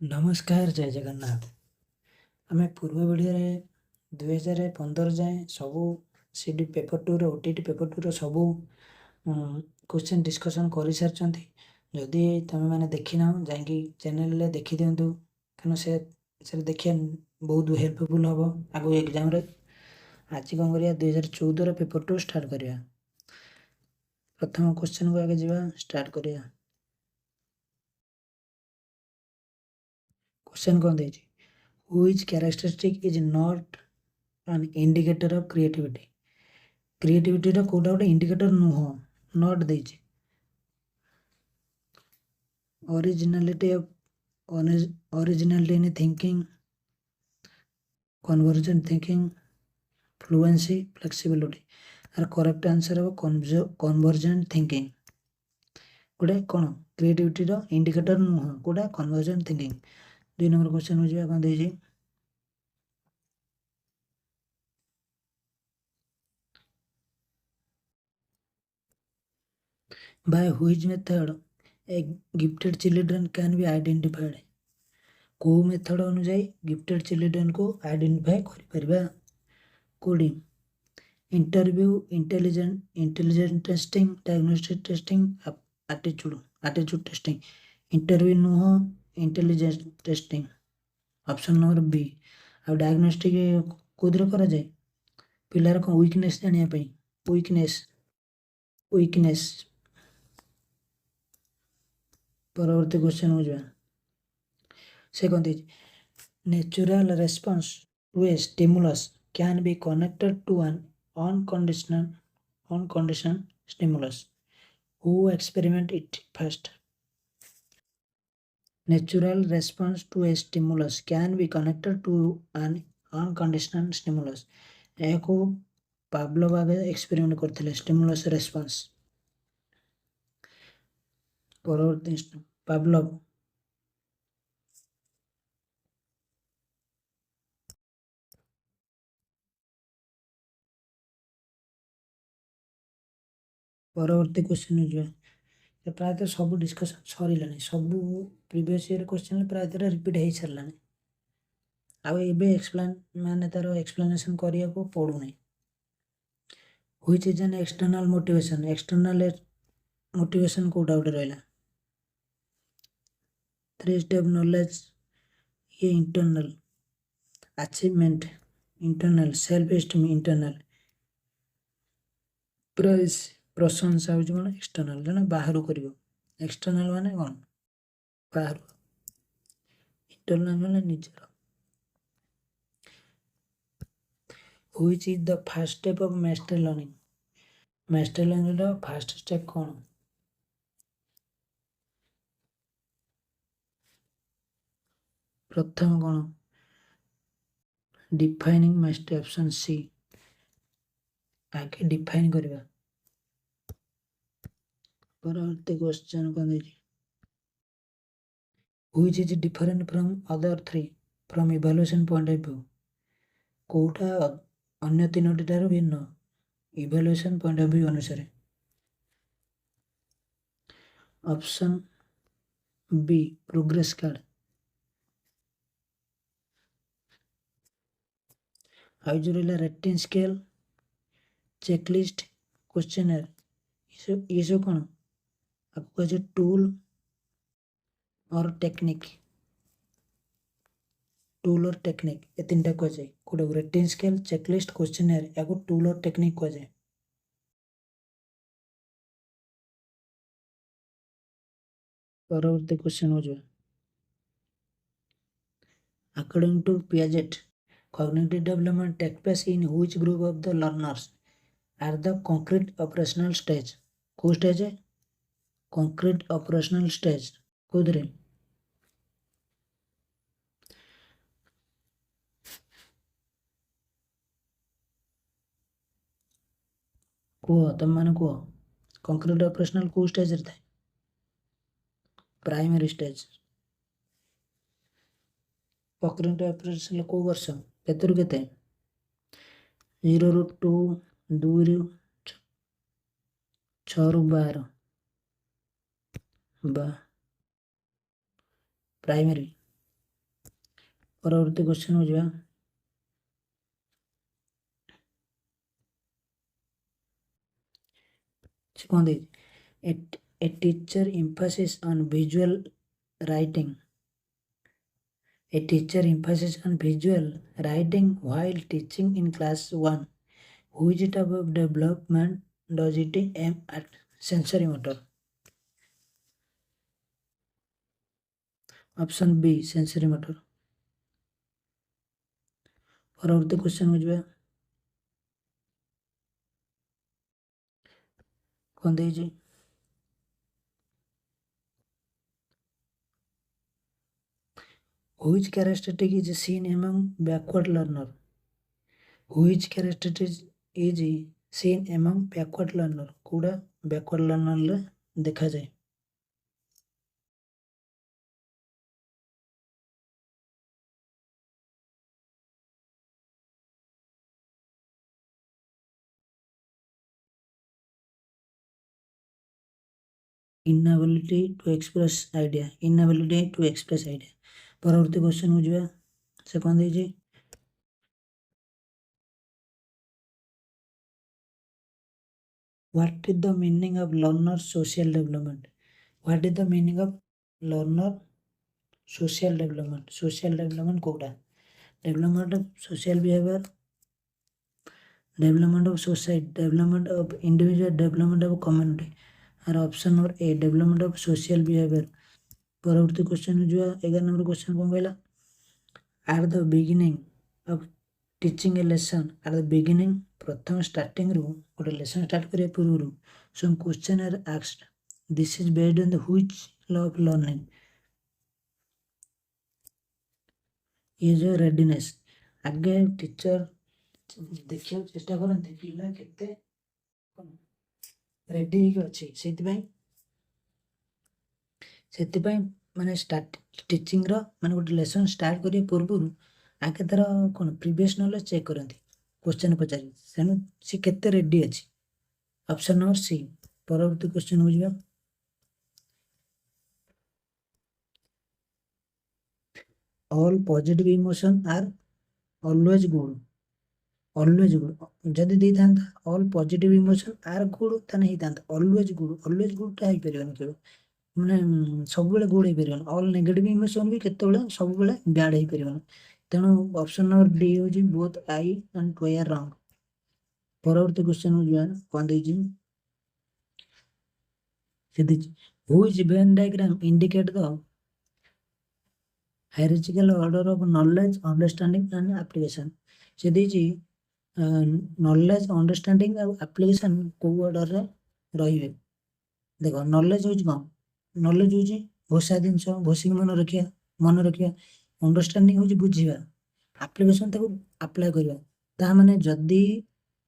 नमस्कार जय जगन्नाथ। आम पूर्व वीडियो 2015 जाए सबू CD paper two OTT paper two सबू क्वेश्चन डिस्कसन कर सारी। जदि तुम मैंने देखी ना जाकि चैनल देखी दिंतु क्या से देखिए बहुत हेल्पफुल हम आगो एग्जाम रे। आज कौन करिया 2014 पेपर टू स्टार्ट करिया। प्रथम क्वेश्चन को आगे जावा स्टार्ट करिया। क्वेश्चन कौन देछि which characteristic is not an indicator of creativity। Creativity रो कोडा गोटे इंडिकेटर नुह नॉट देछि। Originality of originality in thinking, convergent thinking, fluency, flexibility. Our correct answer हो कन्वर्जेंट थिंकिंग। गोटे कौन क्रिएटिविटी रो इंडिकेटर नुह कोडा कन्वर्जेंट थिंकिंग। 2 नंबर क्वेश्चन हो जिया कोन देछि by which method a gifted children can be identified। को मेथड अनुसार गिफ्टेड चिल्ड्रन को आइडेंटिफाई कर परिबा। Coding, interview, intelligent testing, diagnostic testing, attitude testing. Interview नुह intelligent testing option number B. आ diagnostic कोदर करा जाए पिलार को वीकनेस जानिया पई वीकनेस। परवर्ती क्वेश्चन हो जाए second is natural response to a stimulus can be connected to an unconditioned stimulus। Who experiment it first? Natural response to a stimulus can be connected to an unconditioned stimulus। एको पाब्लोव आगे experiment करथिले stimulus response. परवर्ती पाब्लोव परवर्ती question हो प्रायतः सब discussion सरिलानी सब previous year question प्रायतः repeat हो सारानी। आउ एबे एक्सप्लेन माने तार एक्सप्लेनेशन करिया को पड़ुनी। Which is an external motivation. External motivation कोटा गोटे रहला। 3 स्टेप नॉलेज ये internal, achievement internal, self esteem internal, praise प्रशंसा हो कोन एक्सटर्नल जने बाहर करिवो। एक्सटर्नल माने कोन बाहर, इंटरनल माने निजर। Which is the first step of master learning. Master learning रो फर्स्ट स्टेप कोन? प्रथम कोन डिफाइनिंग मास्टर, ऑप्शन सी। आगे डिफाइन करबा। परवर्ती क्वेश्चन कोन देछि which is different from other 3 from evaluation point of view. कोटा अन्य तीनोटी ठारो भिन्न इवैल्यूएशन पॉइंट ऑफ व्यू अनुसार। Option B progress card. How जो रहला रेटिंग स्केल, चेकलिस्ट, क्वेश्चनर। ये सब कौन आपको कहे टूल और टेक्निक। टूल और टेक्निक ये 3टा कह जाए कोड रेटिंग स्केल, चेकलिस्ट, क्वेश्चनर या टूल और टेक्निक कह जाए। परवर्ती क्वेश्चन हो जाए according to Piaget cognitive development take place in which group of the learners at the concrete operational stage। को स्टेज है concrete operational stage कोदरे कुह तुम मैंने कुह concrete operational को स्टेज रहता है प्राइमरी स्टेज। concrete operational को वर्ष केतरु केते 0 ରୁ 2, 2 ରୁ 6 ରୁ 12 बा प्राइमरी। परवर्ती क्वेश्चन हो जाए कौन दे a teacher emphasis on visual writing. A teacher emphasis on visual writing while teaching in class 1. Which type of development does it aim at? Sensory motor. Option B sensory motor. परवर्ती question हो जाए कौन दे Which characteristic is seen among backward learner? Which characteristic is seen among backward learner? कूड़ा backward learner ले देखा जाए inability to express idea. Inability to express idea. परवर्ती question हो जाए से कौन दीजिए What is the meaning of learner social development? What is the meaning of learner social development? Social development Koda development of social behavior, development of society, development of individual, development of community. और option number A development of social behaviour परवर्ती question जो 11 number question कौन कहला are the beginning of teaching a lesson are the beginning प्रथम starting रु गोटे lesson start करिया पूर्व some question are asked this is based on the which law of learning ये जो रेडीनेस आगे टीचर देखिया चेष्टा करते पिला केते रेडी अच्छी से माने स्टार्ट टीचिंग रो माने गोटे लेसन स्टार्ट करिया पूर्व आगे तार कौन प्रीवियस नॉलेज चेक करती क्वेश्चन पचारि तेणु सी केते रेडी अच्छी ऑप्शन नंबर सी परवर्ती क्वेश्चन हो जाए all positive emotion are always good always good जदि दे थांता all positive emotion are good ताने ही थांता ऑलवेज गुड टा ही परिबन केबे माने सब बेले गुड ही परिबन ऑल नेगेटिव इमोशन भी केते बेले सब बेले बैड ही परिबन तेणु ऑप्शन नंबर डी हो जी both I and two are wrong परवर्ती क्वेश्चन हो जाए कौन दे जी which Venn diagram indicate the hierarchical order of knowledge, understanding and application. से दीजिए knowledge, understanding और application को order रे रहिबे देखो knowledge होज कौन knowledge होज घोषा जिनस घोषिक मन रखिया understanding होज बुझिबा application ताको अप्लाई करबा ता माने जदी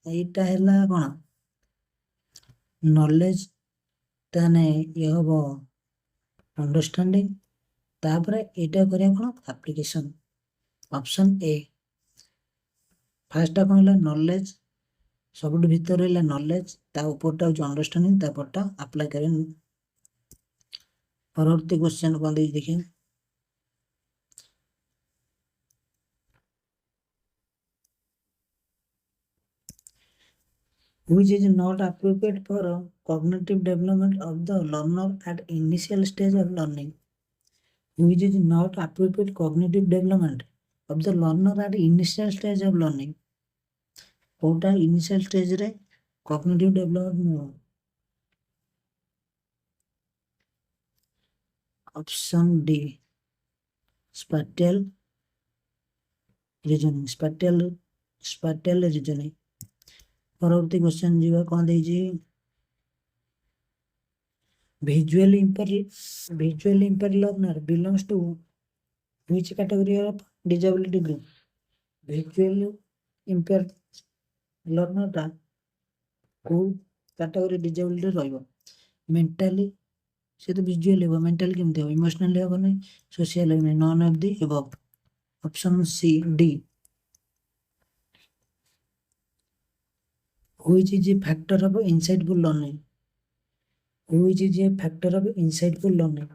एटा हैला कोन knowledge ताने ये हबो understanding तापर एटा करिया कोन एप्लीकेशन ऑप्शन ए फास्ट कौन है नॉलेज सब भीतर रहा नॉलेज ता ऊपरटा हूँ अंडरस्टैंडिंग तापरटा अप्लाई करें परवर्ती क्वेश्चन कौन दे देखिए which is not appropriate for cognitive development of the learner at initial stage of learning which is not appropriate cognitive development of the learner at initial stage of learning कोटा initial stage रे cognitive development option D spatial reasoning परवर्ती question जीवा कौन दे जी visually impaired learner belongs to which category of disability group visually impaired learner टा को category disability रहइबो mentally से तो visual हेबो मेंटल केमते हो इमोशनल हेबो नै सोशल हेबो none of the above option C D which is a factor of insightful learning which is a factor of insightful learning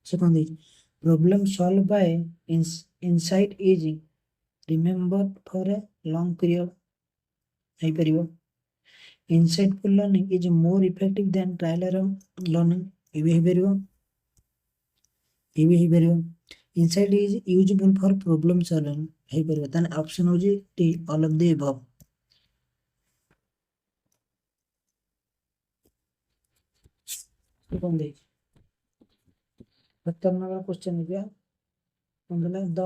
से कौन देइछि problem solve by insight is remember for a long period है परिबो insightful learning is more effective than trial error learning ଏବେ ହେଇପାରିବ ଏବେ ହେଇପାରିବ insight is useful for problem solving ହେଇପାରିବ ତାହେଲେ ଅପସନ ହଉଛି ଟି all of the above କଣ ଦେଇଛି 17 नंबर क्वेश्चन है मतलब the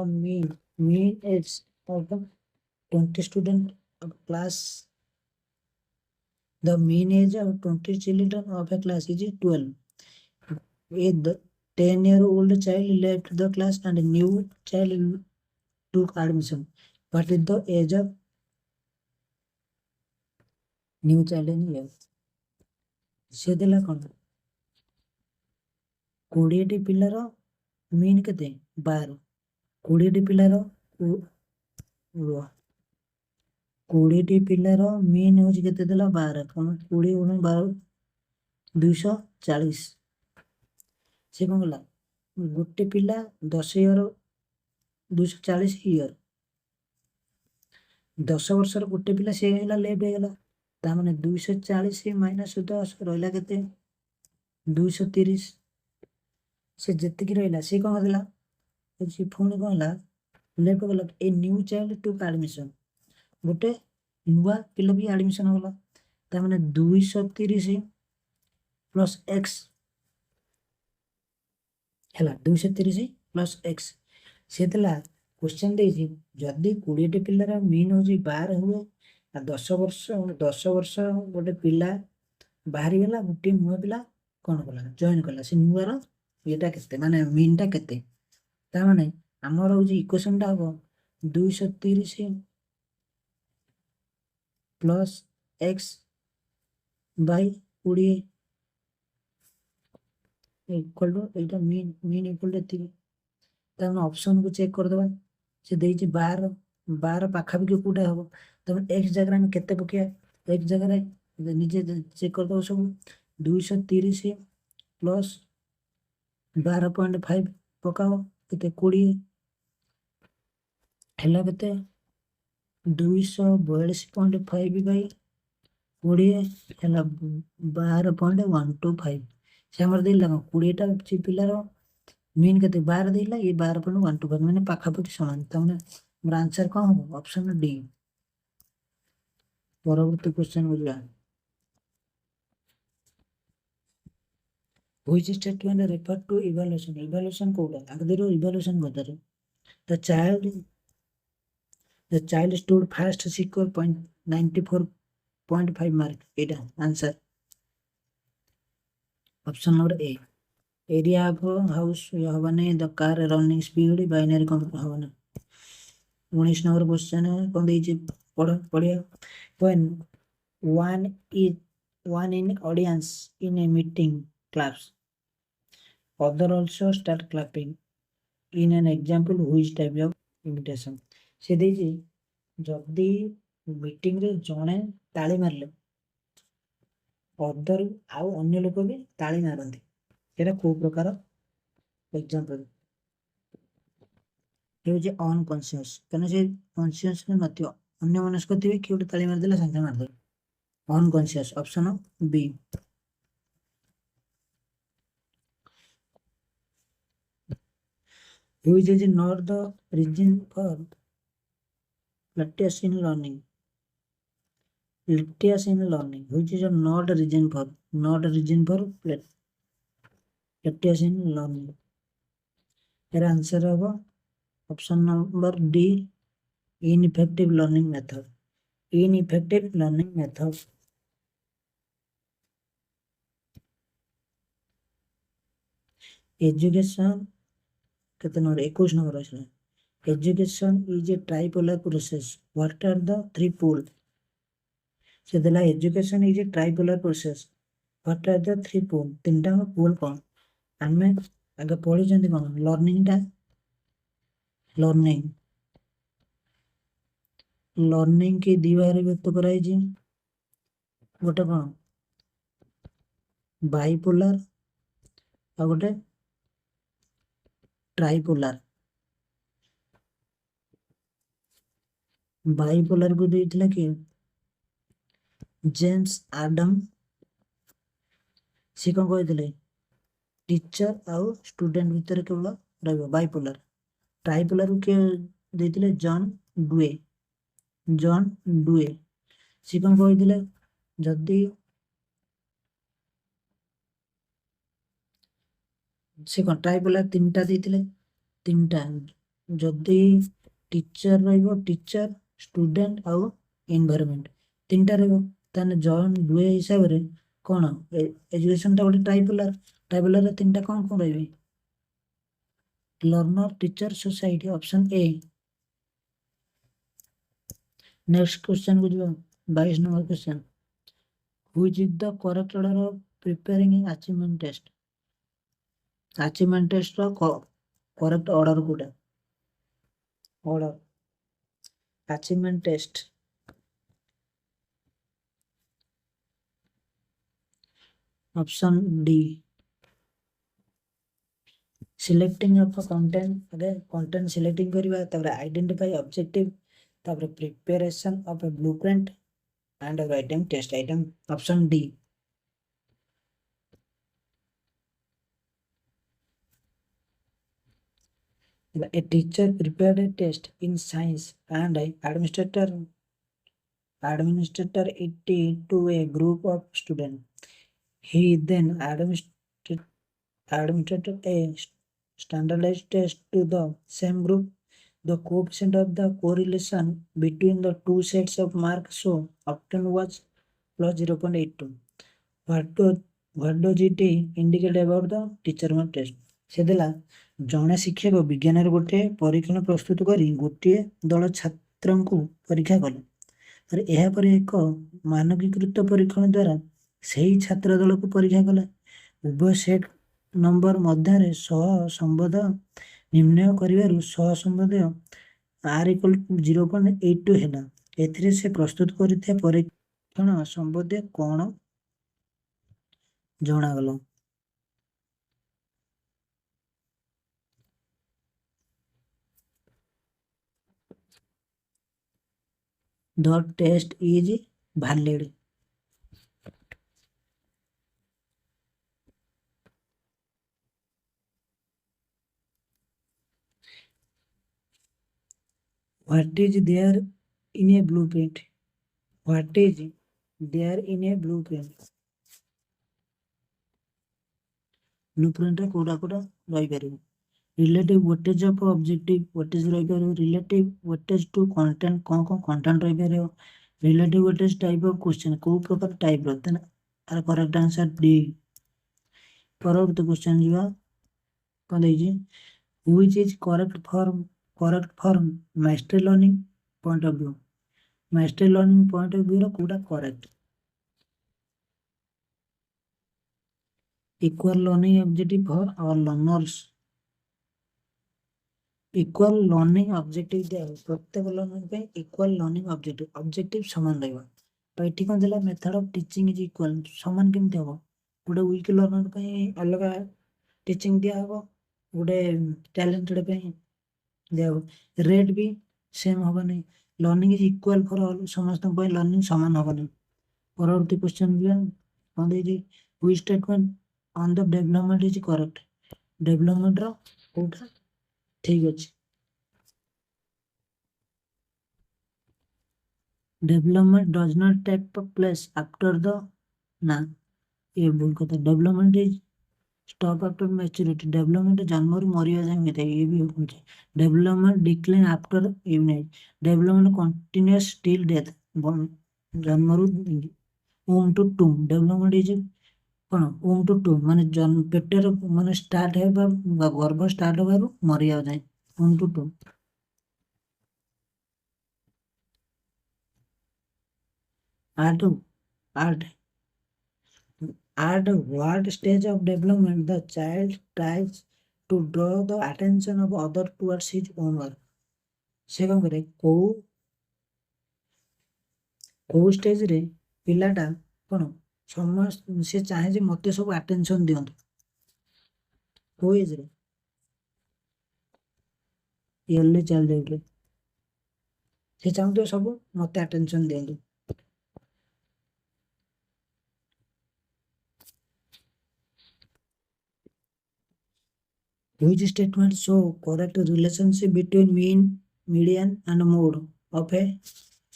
mean age of the 20 student of class the mean age of 20 children of a class is 12 with the 10-year-old child left the class and a new child took admission what is the age of new child in year ସେ ଦେଲା କ'ଣ 20ଟି ପିଲାର mean କେତେ 12 20ଟି ପିଲାର 20ଟି ପିଲାର mean ହେଉଛି କେତେ ଦେଲା 12 କ'ଣ 20 ଗୁଣ 12 240 ସେ କ'ଣ କଲା ଗୋଟେ ପିଲା 10 ଇୟର 240 ଇୟର 10 ବର୍ଷର ଗୋଟେ ପିଲା ସେ ହେଲା ଲେଫ୍ଟ ହେଇଗଲା ତା ମାନେ 240 ମାଇନସ୍ 10 ରହିଲା କେତେ 230 ସେ ଯେତିକି ରହିଲା ସେ କ'ଣ କରିଦେଲା ସେ ପୁଣି କ'ଣ ହେଲା ଲେଫ୍ଟ ଗଲା ଏ ନ୍ୟୁ ଚାଇଲ୍ଡ ଟୁକ୍ ଆଡମିସନ ଗୋଟେ ନୂଆ ପିଲା ବି ଆଡମିସନ ହେଲା ତା ମାନେ 230 ପ୍ଲସ୍ x ହେଲା 230 ପ୍ଲସ୍ x ସେ ଦେଲା क्वेश्चन ଦେଇଛି ଯଦି 20ଟି ପିଲାର ମିନ୍ ହେଉଛି 12 ହୁଏ ଆଉ 10 ବର୍ଷ ଗୋଟେ ପିଲା ବାହାରିଗଲା ଗୋଟେ ନୂଆ ପିଲା କ'ଣ କଲା ଜଏନ୍ କଲା ସେ ନୂଆର ଏଟା କେତେ ମାନେ ମିନ୍ଟା କେତେ ତା ମାନେ ଆମର ହେଉଛି ଇକ୍ୱେସନଟା ହବ 230 plus x Bai 20 equal to ଏଇଟା ମିନ୍ ଇକ୍ୱାଲ୍ ଟୁ ଏତିକି ତା ମାନେ ଅପସନକୁ ଚେକ୍ କରିଦେବା ସେ ଦେଇଛି 12 ପାଖାପାଖି କୋଉଟା ହବ ତାମାନେ x ଜାଗାରେ ଆମେ କେତେ ପକେଇବା x ଜାଗାରେ ନିଜେ ଚେକ୍ କରିଦେବ ସବୁ 230 ପ୍ଲସ୍ 12.5 ପକାଅ କେତେ 20 ହେଲା କେତେ 242.5 ବାଇ 20 ହେଲା 12.125 ସେ ଆମର ଦେଇଲା କ'ଣ 20ଟା ପିଲାର ମିନ୍ କେତେ 12 ଦେଇଲା ଇଏ 12.125 ମାନେ ପାଖାପାଖି ସମାନ ତାମାନେ ଆମର ଆନ୍ସର କ'ଣ ହବ ଅପସନ ଡି ପରବର୍ତ୍ତୀ କ୍ୱେଶ୍ଚନ ବୁଝିବା which statement refer to evaluation କୋଉଟା ଆଗରୁ evaluation ପଚାରେ the child stood fast score 94.5 mark ଏଇଟା answer option number A area of house हबने the car running speed binary हबने 19 नंबर क्वेश्चन कौन दीजिए पढ़िया when one in audience in a meeting claps other also start clapping in an example which type of imitation से दीजिए जदि meeting रे जणे ताली मारले अदर आउ अन्य लोक भी ताली मारती एटा को प्रकार एग्जांपल ये जे अनकॉन्शियस कने से कॉन्शियस नथियो अन्य मनस्क थिबे कि उठे ताली मार देला संगे मार दे unconscious option B which is not the reason for latest in learning which is not a reason for latest in learning your answer होगा option number D ineffective learning method education कितने नंबर 21 नंबर है education is a tripolar process what are the three poles से देला education is a tripolar process what are the three poles तीनटा पोल कौन आमे आगे पढ़ी जंदी कौन लर्निंग के दी भाग व्यक्त कराई जी गोटे कौन बाइपोलर आ गोटे ट्राइपोलार। बाइपोलार को ଦେଇଥିଲା କିଏ? जेम्स आडम। ସେ କଣ କହିଥିଲେ? टीचर आउ स्टूडेंट भितर केवल रहइबो बाइपोलर। ट्राइपोलर को किए ଦେଇଥିଲେ? John Doue. जॉन डुए से कौन कहते जदि से कौन ट्राइपोलर तीनटा देते तीनटा जदि टीचर रहिबो टीचर स्टूडेंट आउ एनवायरनमेंट तीनटा रहइबो ताने जॉन डुए हिसाब रे कौन एजुकेशन टा गोटे ट्राइपोलर। ट्राइपोलर रे तीनटा कौन कौन रहिबे? Learner teacher society option A. Next question को जो 22 number question which is the correct order of preparing achievement test? Achievement test रो करेक्ट ऑर्डर कोटा? Order achievement test option D. Selecting of content अगे कंटेंट सिलेक्टिंग करबा तबरे identify objective तबरे preparation of a blueprint and writing test item option D. A teacher prepared a test in science and administrator it to a group of students. He then administered a standardized test to the same group. The coefficient of the correlation between the two sets of marks so often was plus 0.82. What does it indicate about the teacher mark test? से देला जड़े शिक्षक विज्ञान गोटे परीक्षण प्रस्तुत कर गोटे दल छात्र को परीक्षा कले यापर एक मानकीकृत परीक्षण द्वारा से ही छात्र दल को परीक्षा कला उभय सेट नंबर मध्य सहसंबंध निर्णय कर सहसंबंध आर इक्वल 0.82 है। एथिरे से प्रस्तुत करथिया परीक्षण संबंध कौन जणागला? The test is valid. What is there in a blueprint? What is there in a blueprint? Blueprint रे कोडा कोडा रही परिबो? Relative weightage of objective weightage रही परिबो। रिलेटिव वेटेज टू कंटेंट कोन कोन कंटेंट रही परिबो। Relative weightage type of question को प्रकार टाइप रो तने आर करेक्ट आंसर डी। परवर्ती क्वेश्चन जीवा कोन देजी which is correct for mastery learning point of view. Mastery learning point of view रो कोडा correct? Equal learning objective for our learners. Equal learning objective दिया प्रत्येक लर्नर पे इक्वल लर्निंग ऑब्जेक्टिव समान रहबा। तो एठी कोन देला method of teaching is equal समान केमते हो? गोटे वीक लर्नर पे अलग टीचिंग दिया हो गोटे टैलेंटेड पे दिया हो रेट भी सेम होबनी। Learning is equal for all समस्त पे लर्निंग समान होबनी। परवर्ती क्वेश्चन भी कोन दे जी which statement on the development is correct? Development रो कोठा ठीक अछि? Development does not take place after the ना ये भूल कथा। Development is stop after maturity. Development जन्म रू मरिया जाए होता है ये भी होता है। Development decline after unite. Development continuous till death जन्म रू ओम टू टूम। डेवलपमेंट इज कौन ओम टू टूम माने जन्म पेटर माने स्टार्ट है गर्भ स्टार्ट होबारू मरिया जाए ओम टू टूम। आठ आठ At what stage of development the child tries to draw the attention of other towards his own work? से कौन करे को स्टेज रे पिलाटा कौन समस्त से चाहे जे मते सब अटेंशन दियंतु को एज रे ଇୟରଲି ଚାଲି ଯାଉଥିଲେ। ସେ ଚାହୁଁଥିବେ ସବୁ ମତେ ଆଟେନସନ ଦିଅନ୍ତୁ। Which statement show correct relationship between mean, median and mode of a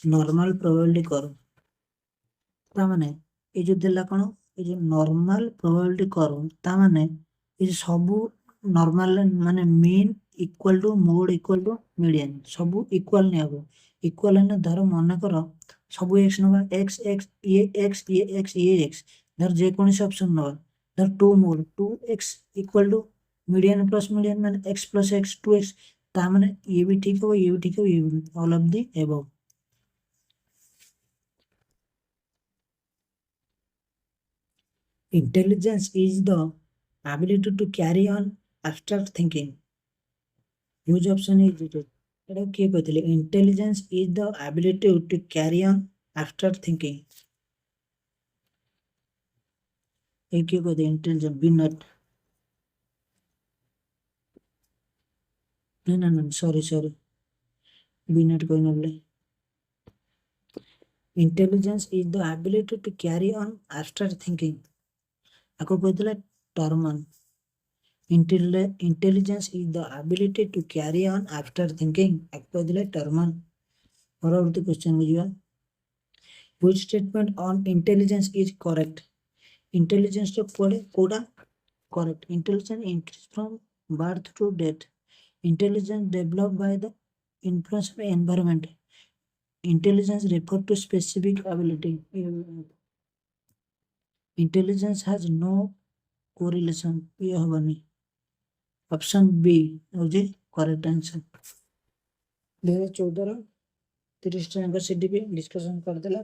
normal probability curve? ता माने ये जो देला कौन ये जो नॉर्मल प्रोबेबिलिटी कर्व ता माने ये सबू नॉर्मल माने mean equal to mode equal to median सबू इक्वल नहीं हबो। इक्वल है धर मन कर सबू एक्स नवा एक्स एक्स ये एक्स धर जे कौन से ऑप्शन नवा धर two mode two x equal to median plus median माने x plus x two x ता माने ये भी ठीक हो ये भी ठीक हो ये भी all of the above. Intelligence is the ability to carry on abstract thinking. Which option is it? ଏଟା କିଏ କହିଥିଲେ? Intelligence is the ability to carry on abstract thinking. ଏ କିଏ କହିଥିଲେ? Intelligence Binet. ନା sorry Binet କହିନଥିଲେ। Intelligence is the ability to carry on abstract thinking. ଆକୁ କହିଥିଲେ ଟର୍ମାନ। Intelligence is the ability to carry on abstract thinking. ଆକୁ କହିଥିଲେ ଟର୍ମାନ। ପରବର୍ତ୍ତୀ question କୁ ଯିବା। Which statement on intelligence is correct? Intelligence ର କୋଉଟା correct? Intelligence increase from birth to death. Intelligence developed by the influence of environment. Intelligence refer to specific ability. Intelligence has no correlation. ये हबनी। Option B होजे correct answer. 2014 30 टा CDP discussion करदेला।